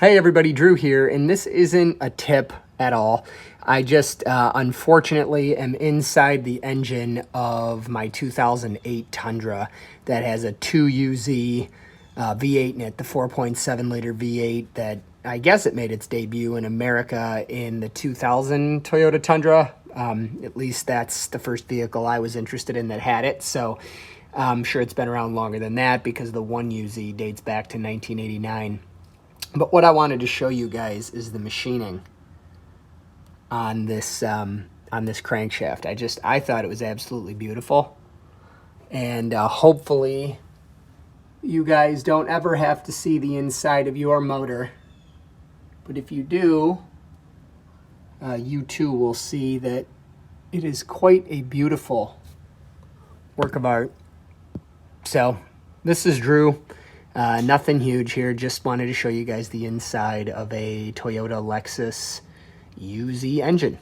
Hey everybody, Drew here, and this isn't a tip at all. I just unfortunately am inside the engine of my 2008 Tundra that has a 2UZ V8 in it, the 4.7 liter V8 that I guess it made its debut in America in the 2000 Toyota Tundra. At least that's the first vehicle I was interested in that had it. So I'm sure it's been around longer than that because the 1UZ dates back to 1989. But what I wanted to show you guys is the machining on this crankshaft. I thought it was absolutely beautiful, and hopefully you guys don't ever have to see the inside of your motor. But if you do, you too will see that it is quite a beautiful work of art. So this is Drew. Nothing huge here, just wanted to show you guys the inside of a Toyota Lexus UZ engine.